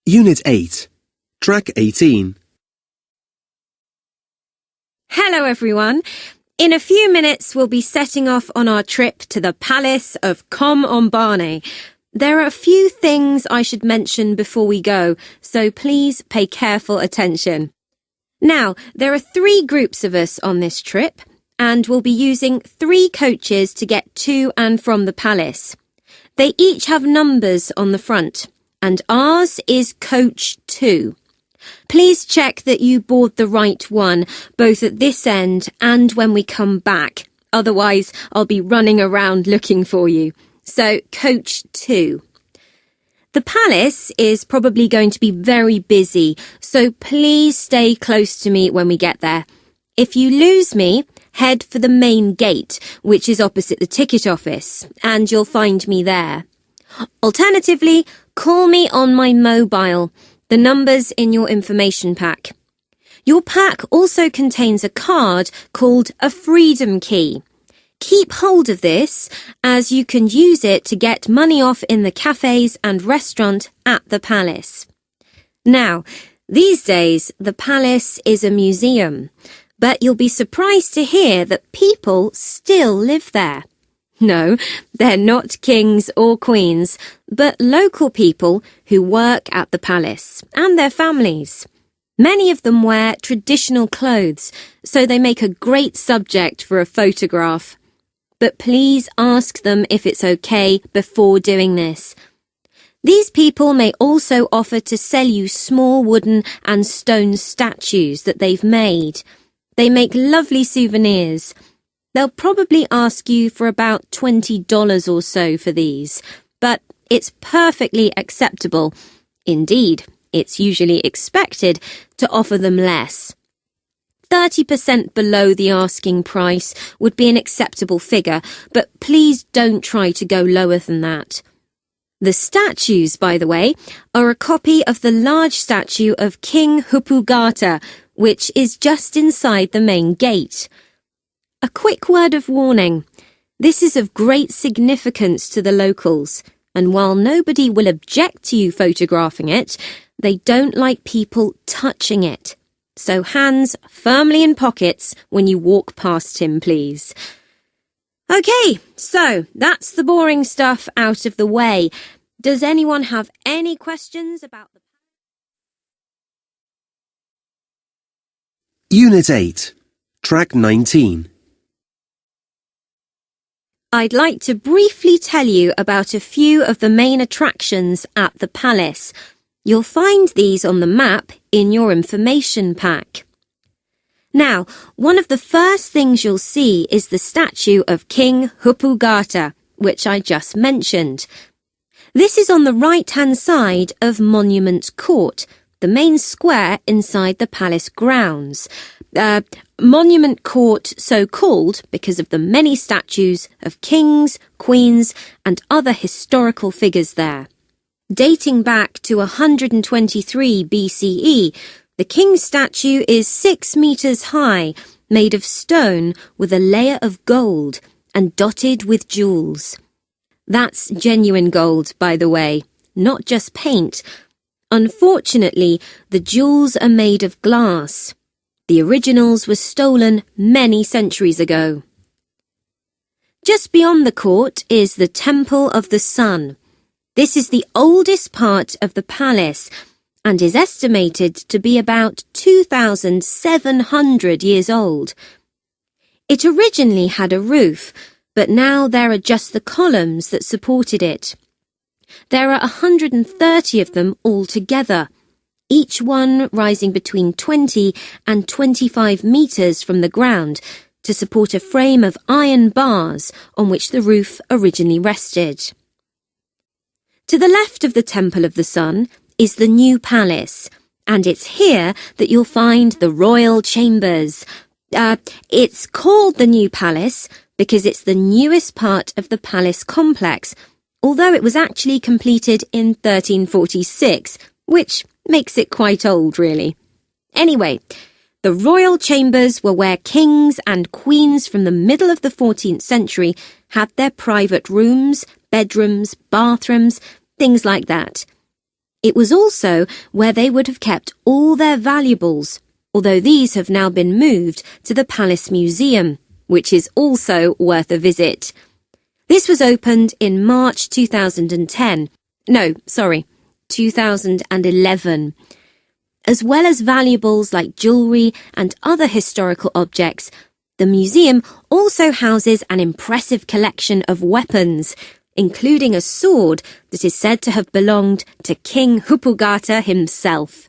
Unit 8, Track 18. Hello everyone. In a few minutes we'll be setting off on our trip to the Palace of Com. There are a few things I should mention before we go, so please pay careful attention. Now, there are 3 groups of us on this trip, and we'll be using 3 coaches to get to and from the palace. They each have numbers on the front, and ours is Coach 2. Please check that you board the right one, both at this end and when we come back. Otherwise, I'll be running around looking for you. So, Coach 2. The palace is probably going to be very busy, so please stay close to me when we get there. If you lose me, head for the main gate, which is opposite the ticket office, and you'll find me there. Alternatively, call me on my mobile. The number's in your information pack. Your pack also contains a card called a Freedom Key. Keep hold of this, as you can use it to get money off in the cafes and restaurant at the palace. Now, these days, the palace is a museum, but you'll be surprised to hear that people still live there. No, they're not kings or queens, but local people who work at the palace and their families. Many of them wear traditional clothes, so they make a great subject for a photograph. But please ask them if it's okay before doing this. These people may also offer to sell you small wooden and stone statues that they've made. They make lovely souvenirs. They'll probably ask you for about $20 or so for these, but it's perfectly acceptable. Indeed, it's usually expected to offer them less. 30% below the asking price would be an acceptable figure, but please don't try to go lower than that. The statues, by the way, are a copy of the large statue of King Hupugata, which is just inside the main gate. A quick word of warning. This is of great significance to the locals, and while nobody will object to you photographing it, they don't like people touching it. So hands firmly in pockets when you walk past him, please. Okay, so that's the boring stuff out of the way. Does anyone have any questions about the... Unit 8, Track 19. I'd like to briefly tell you about a few of the main attractions at the palace. You'll find these on the map in your information pack. Now, one of the first things you'll see is the statue of King Hupugata, which I just mentioned. This is on the right-hand side of Monument Court, the main square inside the palace grounds. Monument Court so called because of the many statues of kings, queens, and other historical figures there. Dating back to 123 BCE, the king's statue is 6 meters high, made of stone with a layer of gold and dotted with jewels. That's genuine gold, by the way, not just paint. Unfortunately, the jewels are made of glass. The originals were stolen many centuries ago. Just beyond the court is the Temple of the Sun. This is the oldest part of the palace and is estimated to be about 2,700 years old. It originally had a roof, but now there are just the columns that supported it. There are 130 of them altogether, each one rising between 20 and 25 meters from the ground to support a frame of iron bars on which the roof originally rested. To the left of the Temple of the Sun is the new palace, and it's here that you'll find the royal chambers. It's called the new palace because it's the newest part of the palace complex, although it was actually completed in 1346, which makes it quite old, really. Anyway, the royal chambers were where kings and queens from the middle of the 14th century had their private rooms, bedrooms, bathrooms, things like that. It was also where they would have kept all their valuables, although these have now been moved to the Palace Museum, which is also worth a visit. This was opened in March 2010. No, sorry, 2011. As well as valuables like jewellery and other historical objects, the museum also houses an impressive collection of weapons, including a sword that is said to have belonged to King Hupugata himself.